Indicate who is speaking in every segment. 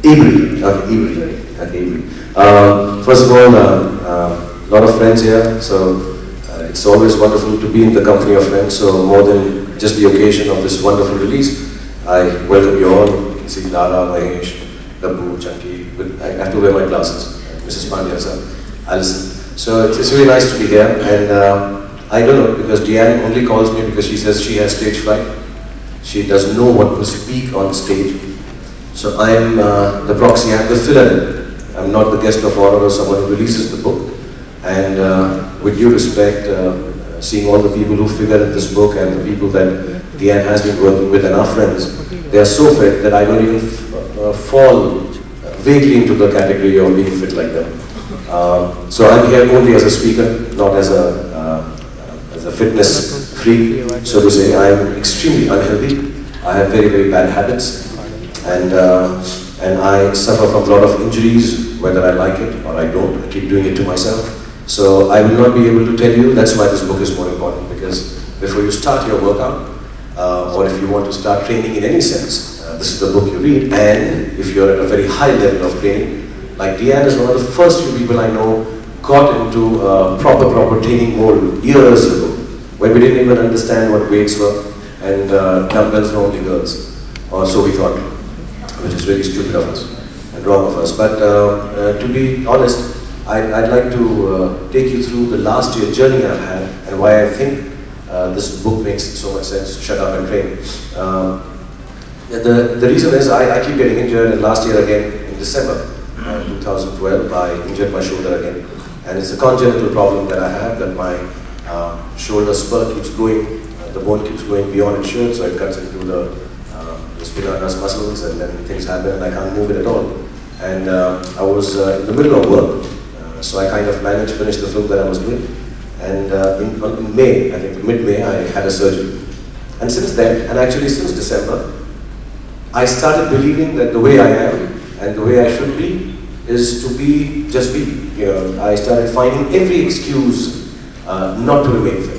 Speaker 1: Avery. Okay, Avery. Okay, Avery. First of all, a lot of friends here, so it's always wonderful to be in the company of friends. So more than just the occasion of this wonderful release, I welcome you all. You can see Lara, Mahesh, Dabbu, Chunky. But I have to wear my glasses. Mrs. Pandya, sir, Alison. So it's really nice to be here, and I don't know, because Deanne only calls me because she says she has stage fright. She doesn't know what to speak on stage. So I am the proxy, I am the filler. I'm not the guest of honor or someone who releases the book. And with due respect, seeing all the people who figure in this book and the people that Deanne has been working with and our friends, they are so fit that I don't even fall vaguely into the category of being fit like them. So I'm here only as a speaker, not as a fitness freak, so to say. I am extremely unhealthy. I have very, very bad habits, and I suffer from a lot of injuries, whether I like it or I don't. I keep doing it to myself. So I will not be able to tell you. That's why this book is more important, because before you start your workout, or if you want to start training in any sense, this is the book you read. And if you're at a very high level of training, like Deanne is one of the first few people I know got into proper training mode years ago, when we didn't even understand what weights were, and dumbbells were only girls, or so we thought, which is really stupid of us and wrong of us. But to be honest, I'd like to take you through the last year journey I've had and why I think this book makes so much sense. Shut Up and Train. The reason is I keep getting injured, and last year again in December 2012 I injured my shoulder again, and it's a congenital problem that I have, that my shoulder spur keeps going, the bone keeps going beyond its shirt, so it cuts into the spinatus muscles, and then things happen and I can't move it at all. And I was in the middle of work, so I kind of managed to finish the film that I was doing, and in May, I think mid-May, I had a surgery. And since then, and actually since December, I started believing that the way I am and the way I should be is to be, just be. You know, I started finding every excuse not to remain fit.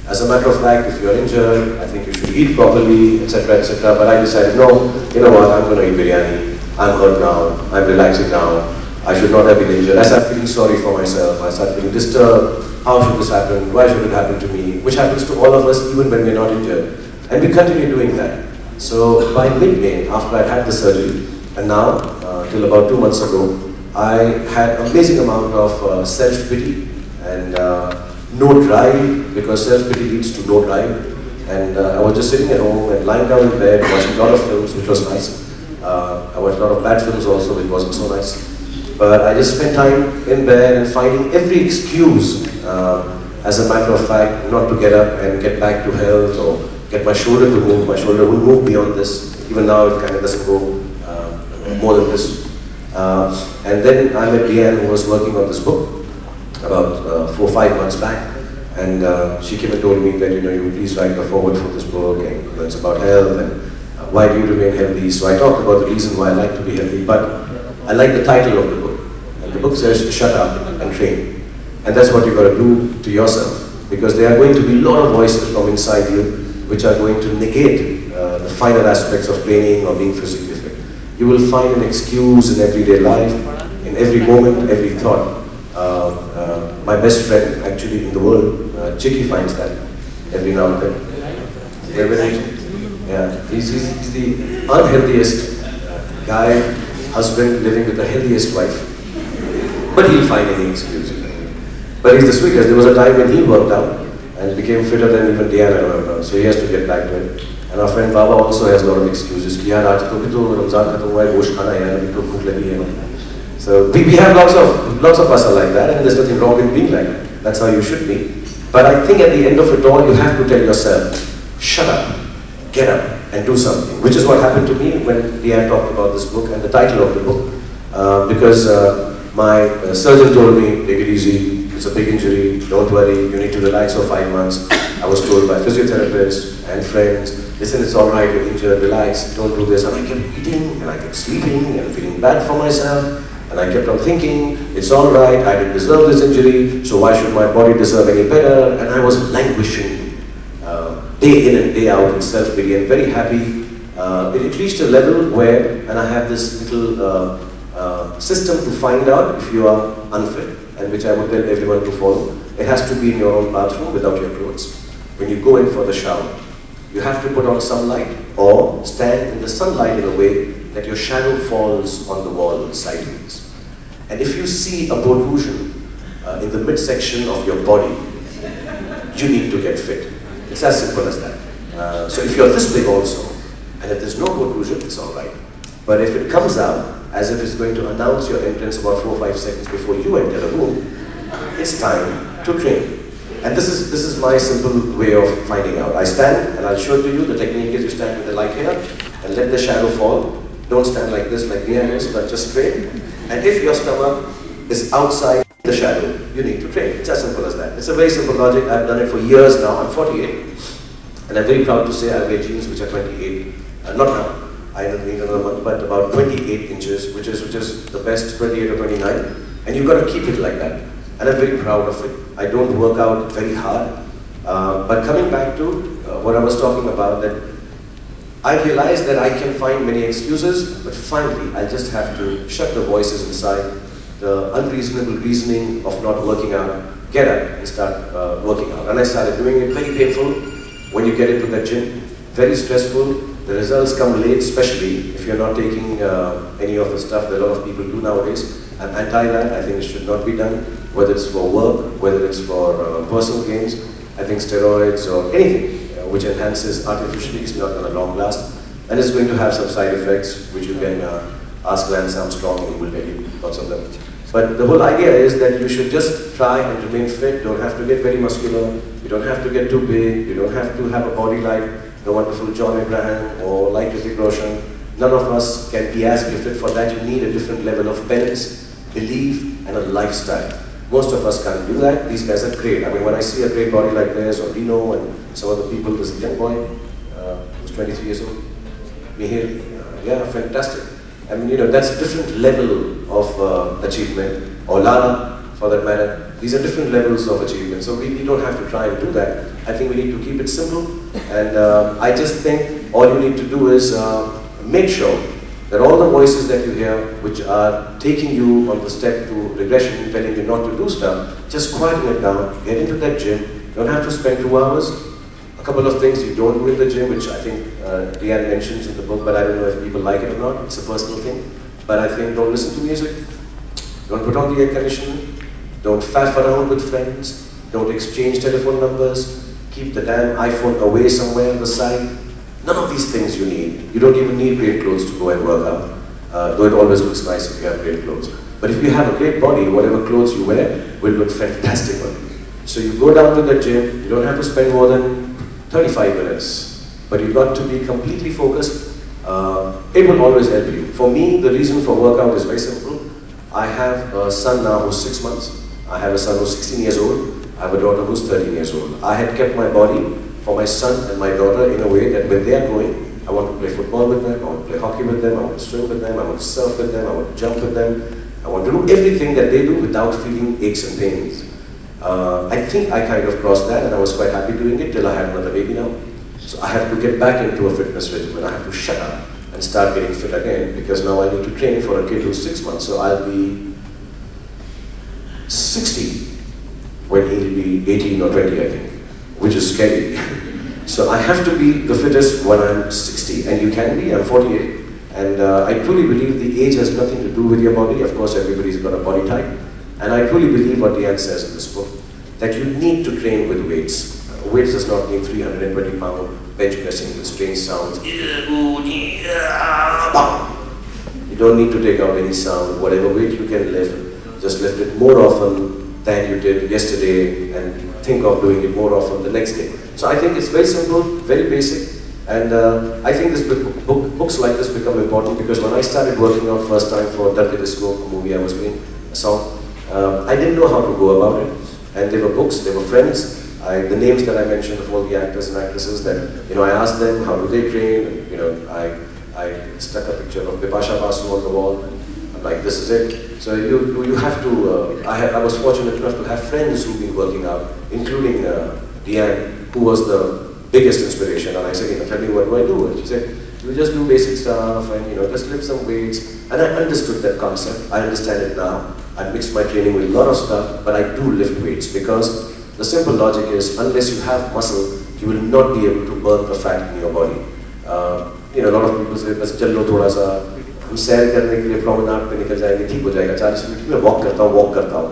Speaker 1: As a matter of fact, if you're injured, I think you should eat properly, etc., etc. But I decided, no, you know what, I'm going to eat biryani. I'm hurt now, I'm relaxing now. I should not have been injured. I started feeling sorry for myself. I started feeling disturbed. How should this happen? Why should it happen to me? Which happens to all of us even when we're not injured. And we continue doing that. So by mid-May, after I'd had the surgery, and now, till about 2 months ago, I had an amazing amount of self-pity and no drive, because self-pity leads to no drive. And I was just sitting at home and lying down in bed, watching a lot of films, which was nice. I watched a lot of bad films also, which wasn't so nice. But I just spent time in bed and finding every excuse, as a matter of fact, not to get up and get back to health, or get my shoulder to move. My shoulder will move beyond this. Even now it kind of doesn't go more than this. And then I met Deanne, who was working on this book about 4 or 5 months back. And she came and told me that, you know, you please write the foreword for this book, and you know, it's about health, and why do you remain healthy? So I talked about the reason why I like to be healthy, but I like the title of the book. And the book says, Shut Up and Train. And that's what you've got to do to yourself, because there are going to be a lot of voices from inside you which are going to negate the finer aspects of training or being physically fit. You will find an excuse in everyday life, in every moment, every thought. My best friend, actually, in the world, Chicky, finds that every now and then. Yeah, he's the unhealthiest guy, husband, living with the healthiest wife. But he'll find any excuse. But he's the sweetest. There was a time when he worked out and became fitter than even Deanne, I remember. So he has to get back to it. And our friend Baba also has a lot of excuses. So we have lots of us are like that, and there's nothing wrong in being like that. That's how you should be. But I think at the end of it all, you have to tell yourself, shut up, get up, and do something. Which is what happened to me when Deanne talked about this book and the title of the book. Because my surgeon told me, take it easy, it's a big injury, don't worry, you need to relax for 5 months. I was told by physiotherapists and friends, listen, it's all right, you're injured, relax, don't do this. And I kept eating, and I kept sleeping, and feeling bad for myself. And I kept on thinking, it's all right, I didn't deserve this injury, so why should my body deserve any better? And I was languishing day in and day out in self-pity, and very happy It reached a level where, and I have this little system to find out if you are unfit, and which I would tell everyone to follow. It has to be in your own bathroom without your clothes. When you go in for the shower, you have to put on sunlight or stand in the sunlight in a way that your shadow falls on the wall sideways. And if you see a protrusion in the midsection of your body, you need to get fit. It's as simple as that. So if you're this big also, and if there's no protrusion, it's all right. But if it comes out as if it's going to announce your entrance about 4 or 5 seconds before you enter the room, it's time to train. And this is my simple way of finding out. I stand, and I'll show it to you. The technique is you stand with the light here, and let the shadow fall. Don't stand like this, like Deanne is, but just straight. And if your stomach is outside the shadow, you need to train. It's as simple as that. It's a very simple logic. I've done it for years now. I'm 48, and I'm very proud to say I wear jeans which are 28. Not now. I don't need another month, but about 28 inches, which is the best, 28 or 29. And you've got to keep it like that. And I'm very proud of it. I don't work out very hard. But coming back to what I was talking about, that I realized that I can find many excuses, but finally I just have to shut the voices inside, the unreasonable reasoning of not working out, get up and start working out. And I started doing it. Very painful when you get into the gym, very stressful. The results come late, especially if you're not taking any of the stuff that a lot of people do nowadays. I'm anti that. I think it should not be done, whether it's for work, whether it's for personal gains. I think steroids or anything which enhances artificially is not going to long last. And it's going to have some side effects, which you can ask Lance Armstrong, and he will tell you lots of them. But the whole idea is that you should just try and remain fit. Don't have to get very muscular. You don't have to get too big. You don't have to have a body like the wonderful John Abraham or like Hrithik Roshan. None of us can be as gifted. For that, you need a different level of penance, belief, and a lifestyle. Most of us can't do that. These guys are great. I mean, when I see a great body like theirs, or Dino and some other people, there's a young boy who's 23 years old, Mihir, yeah, fantastic. I mean, you know, that's a different level of achievement, or Lara, for that matter. These are different levels of achievement, so we don't have to try and do that. I think we need to keep it simple, and I just think all you need to do is make sure that all the voices that you hear, which are taking you on the step to regression, telling you not to do stuff, just quieten it down, get into that gym. You don't have to spend 2 hours. A couple of things you don't do in the gym, which I think Deanne mentions in the book, but I don't know if people like it or not. It's a personal thing. But I think don't listen to music, don't put on the air conditioning, don't faff around with friends, don't exchange telephone numbers, keep the damn iPhone away somewhere on the side. None of these things you need. You don't even need great clothes to go and work out, though it always looks nice if you have great clothes. But if you have a great body, whatever clothes you wear will look fantastic on you. So you go down to the gym, you don't have to spend more than 35 minutes, but you've got to be completely focused. It will always help you. For me, the reason for workout is very simple. I have a son now who's 6 months. I have a son who's 16 years old. I have a daughter who's 13 years old. I had kept my body for my son and my daughter in a way that when they are growing, I want to play football with them, I want to play hockey with them, I want to swim with them, I want to surf with them, I want to jump with them. I want to do everything that they do without feeling aches and pains. I think I kind of crossed that, and I was quite happy doing it till I had another baby now. So I have to get back into a fitness regimen. I have to shut up and start getting fit again, because now I need to train for a kid who's 6 months. So I'll be 60 when he'll be 18 or 20, I think, which is scary. So I have to be the fittest when I'm 60, and you can be. I'm 48, and I truly believe the age has nothing to do with your body. Of course, everybody's got a body type, and I truly believe what Deanne says in this book, that you need to train with weights. Weights does not mean 320-pound bench pressing with strange sounds. You don't need to take out any sound. Whatever weight you can lift, just lift it more often than you did yesterday, and think of doing it more often the next day. So I think it's very simple, very basic, and I think books like this become important, because when I started working out first time for Dirty Disco, a movie I was doing, a song, I didn't know how to go about it, and there were books, there were friends. The names that I mentioned of all the actors and actresses, that, you know, I asked them how do they train, and, you know, I stuck a picture of Bipasha Basu on the wall. I'm like, this is it. So you have to, I was fortunate enough to have friends who've been working out, including Deanne, who was the biggest inspiration. And I said, you know, tell me, what do I do? And she said, You just do basic stuff and just lift some weights. And I understood that concept. I understand it now. I mixed my training with a lot of stuff, but I do lift weights because the simple logic is unless you have muscle, you will not be able to burn the fat in your body. A lot of people say, बस चल लो थोड़ा सा, हम सैर करने के लिए promenade पे निकल जाएंगे, ठीक हो जाएगा, 40 मिनट में walk करता हूँ.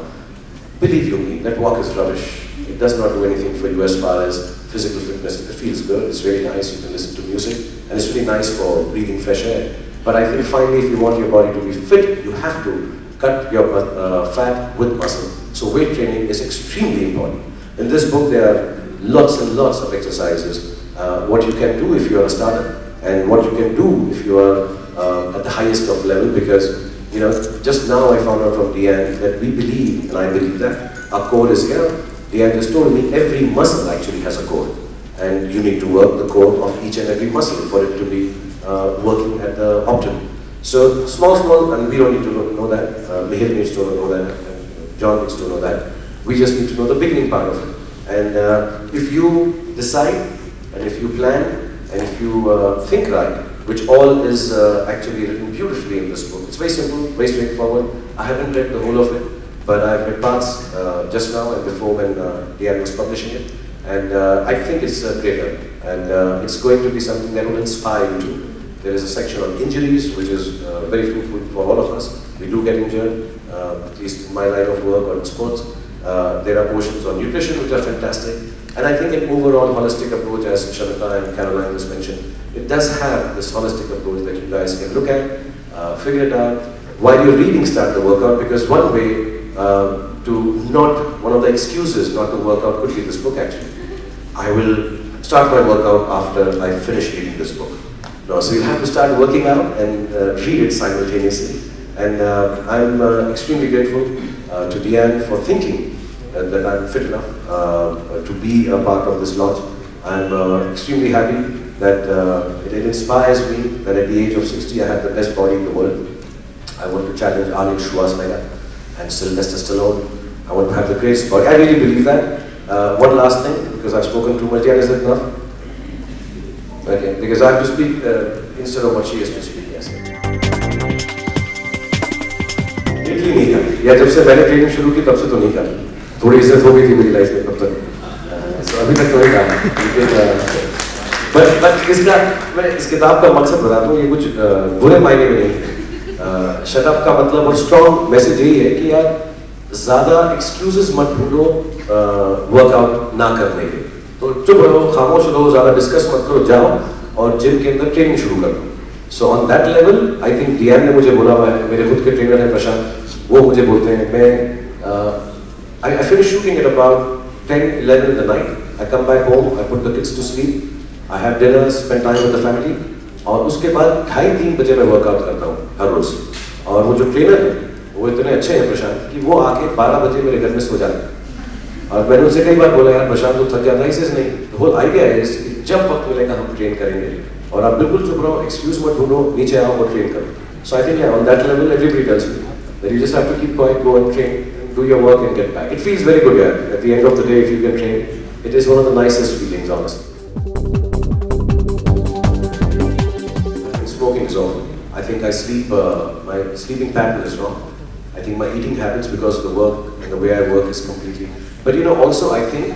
Speaker 1: Believe you me, that walk is rubbish. It does not do anything for you as far as physical fitness. It feels good, it's very nice, you can listen to music, and it's really nice for breathing fresh air. But I think finally, if you want your body to be fit, you have to cut your fat with muscle. So weight training is extremely important. In this book, there are lots and lots of exercises. What you can do if you are a starter, and what you can do if you are at the highest of level, because just now I found out from Deanne that we believe, and I believe that, our core is here. Deanne just told me every muscle actually has a core, and you need to work the core of each and every muscle for it to be working at the optimum. So small, and we don't need to know that, Mihir needs to know that, and John needs to know that. We just need to know the beginning part of it. And if you decide, and if you plan, and if you think right, which all is actually written beautifully in this book. It's very simple, very straightforward. I haven't read the whole of it, but I've read parts just now and before when Deanne was publishing it. And I think it's a great help. And it's going to be something that will inspire you too. There is a section on injuries, which is very fruitful for all of us. We do get injured, at least in my line of work or in sports. There are portions on nutrition, which are fantastic. And I think an overall holistic approach, as Shahrukh and Caroline just mentioned, it does have this holistic approach that you guys can look at, figure it out, while you're reading, start the workout, because one way one of the excuses not to work out could be this book actually. I will start my workout after I finish reading this book. No, so you'll have to start working out and read it simultaneously. And I'm extremely grateful to Deanne for thinking that I'm fit enough to be a part of this launch. I'm extremely happy that it inspires me that at the age of 60 I have the best body in the world. I want to challenge Arnold Schwarzenegger and Sylvester Stallone. I want to have the greatest body. I really believe that. One last thing, because I've spoken too much. Is it enough? Okay, because I have to speak instead of what she has to speak. Yes. Lately नहीं कर. या जब से मैंने training शुरू की तब से तो नहीं कर. थोड़ी इज्जत हो गई थी मेरी लाइफ में तब तक. अभी तक तो नहीं कहा. बट मैं इस किताब का मकसद बताता हूँ, ये कुछ बुरे मायने में नहीं है. शट अप का मतलब और स्ट्रॉन्ग मैसेज यही है कि यार ज़्यादा एक्सक्यूजेस मत ढूंढो वर्कआउट ना करने के. तो चुप रहो, खामोश रहो, ज़्यादा डिस्कस मत करो, जाओ और जिम के अंदर ट्रेनिंग शुरू कर दो. So on that level I think Diane ने मुझे बोला हुआ है, मेरे खुद के ट्रेनर हैं प्रशांत, वो मुझे बोलते हैं, मैं I finish shooting at about 10-11 in the night. I come back home, I put the kids to sleep, I have dinner, spend time with the family, और उसके बाद 2:30-3 बजे मैं वर्कआउट करता हूँ हर रोज. और वो जो ट्रेनर है वो इतने अच्छे हैं प्रशांत कि वो आके 12 बजे मेरे घर में सो जाते हैं. और मैंने उनसे कई बार बोला, यार प्रशांत तो थक जाता है. इसे नहीं, होल आइडिया है कि जब वक्त मिलेगा हम ट्रेन करेंगे और आप बिल्कुल चुप रहो, एक्सक्यूज मत ढूंढो, नीचे आओ और ट्रेन करो. So I think on that level everybody tells me that you just have to keep quiet, go and train, do your work and get back. It feels very good, yeah. At the end of the day, if you can train, it is one of the nicest feelings, honestly. Smoking is awful. I think I sleep, my sleeping pattern is wrong. I think my eating habits, because of the work and the way I work, is completely. But also I think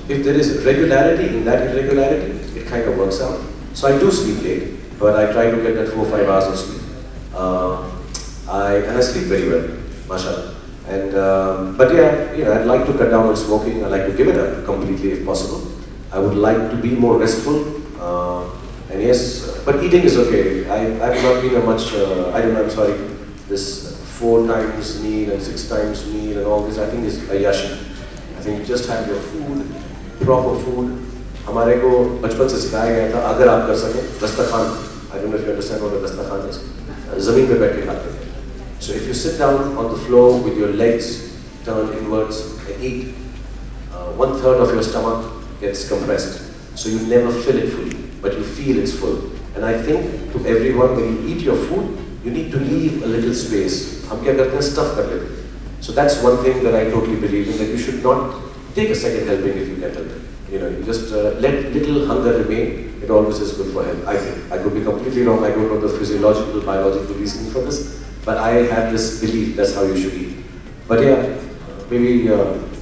Speaker 1: if there is regularity in that irregularity, it kind of works out. So I do sleep late, but I try to get that 4-5 hours of sleep. And I sleep very well, mashallah. And but yeah, I'd like to cut down on smoking. I'd like to give it up completely if possible. I would like to be more restful. And yes, but eating is okay. I've not been a much. I don't know. I'm sorry. This 4 times meal and 6 times meal and all this, I think is ayashi. I think just have your food, proper food. हमारे को बचपन से सिखाया गया था, अगर आप कर सकें, दस्तरखान. I don't know if you understand what a Dastarkhwan is. ज़मीन पे बैठ के खाते हैं. So if you sit down on the floor with your legs turned inwards and eat, 1/3 of your stomach gets compressed. So you never fill it fully, but you feel it's full. And I think to everyone, when you eat your food, you need to leave a little space. हम क्या करते हैं, stuff कर लेते हैं. So that's one thing that I totally believe in, that you should not take a second helping if you can help it. you just let little hunger remain. It always is good for health, I think. I could be completely wrong. I don't know the physiological, biological reasoning for this, but I have this belief that's how you should eat. But yeah, maybe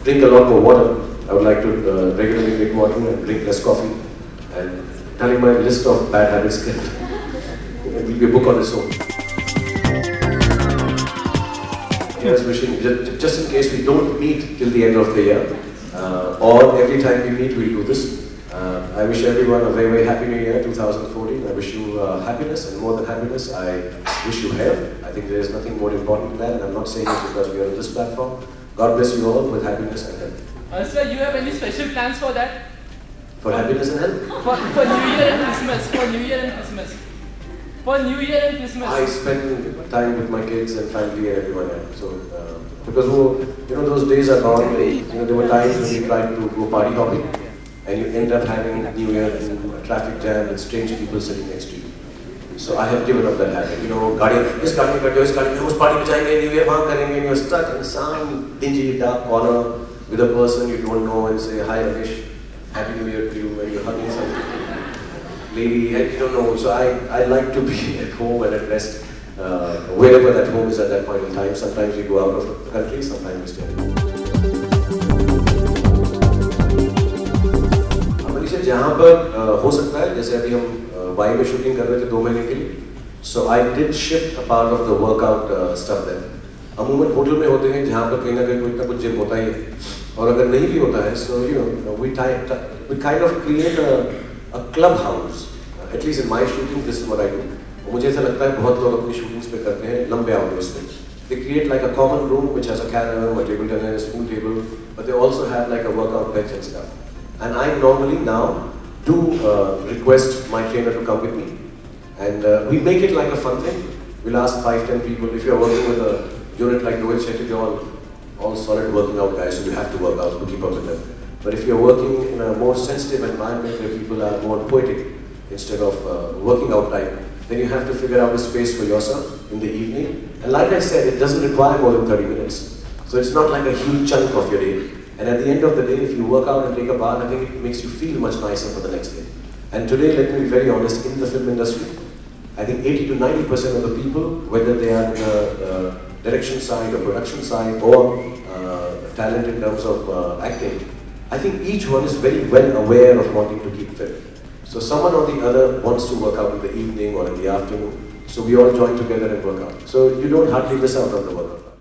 Speaker 1: drink a lot more water. I would like to regularly drink water and drink less coffee. And telling my list of bad habits it will be a book on its own. Here's wishing, just in case we don't meet till the end of the year, or every time we meet we'll do this. I wish everyone a very, very happy new year, 2014. I wish you happiness, and more than happiness, I wish you health. I think there is nothing more important than that, and I'm not saying it because we are on this platform. God bless you all with happiness and health.
Speaker 2: Sir, you have any special plans for that?
Speaker 1: For happiness and health?
Speaker 2: For New Year and Christmas. For New Year and Christmas. For New Year and Christmas.
Speaker 1: I spend time with my kids and family and everyone else. So, because those days are gone. There were times when we tried to go party hopping, and you end up having New Year in a traffic jam with strange people sitting next to you. So I have given up that habit. This party, New Year, and you're stuck in some dingy, dark corner with a person you don't know and say, "Hi Ramesh, Happy New Year to you," and you're hugging some lady, and you don't know. So I like to be at home and at rest, wherever that home is at that point in time. Sometimes we go out of the country, sometimes we stay. जहाँ पर हो सकता है, जैसे अभी हम Y में shooting कर रहे थे 2 महीने के लिए, so I did shift a part of the workout stuff there. अमूमन होटल में होते हैं जहाँ पर कहीं ना कहीं कोई ना कुछ जिम होता ही है, और अगर नहीं भी होता है, so we kind of create a clubhouse. At least in my shooting, this is what I do. मुझे ऐसा लगता है बहुत लोग अपनी shootings पे करते हैं लंबे hours में. They create like a common room which has a carrom, a table tennis, pool table, but they also have like a workout bench and stuff. And I normally now do request my trainer to come with me, and we make it like a fun thing. We'll ask 5-10 people. If you're working with a unit like Rohit Shetty, they're all solid working out guys, so you have to work out to keep up with them. But if you're working in a more sensitive environment where people are more poetic instead of working out type, then you have to figure out a space for yourself in the evening. And like I said, it doesn't require more than 30 minutes. So it's not like a huge chunk of your day. And at the end of the day, if you work out and take a bath, I think it makes you feel much nicer for the next day. And today, let me be very honest, in the film industry, I think 80 to 90% of the people, whether they are in the direction side or production side or talent in terms of acting, I think each one is very well aware of wanting to keep fit. So someone or the other wants to work out in the evening or in the afternoon. So we all join together and work out. So you don't hardly miss out on the workout.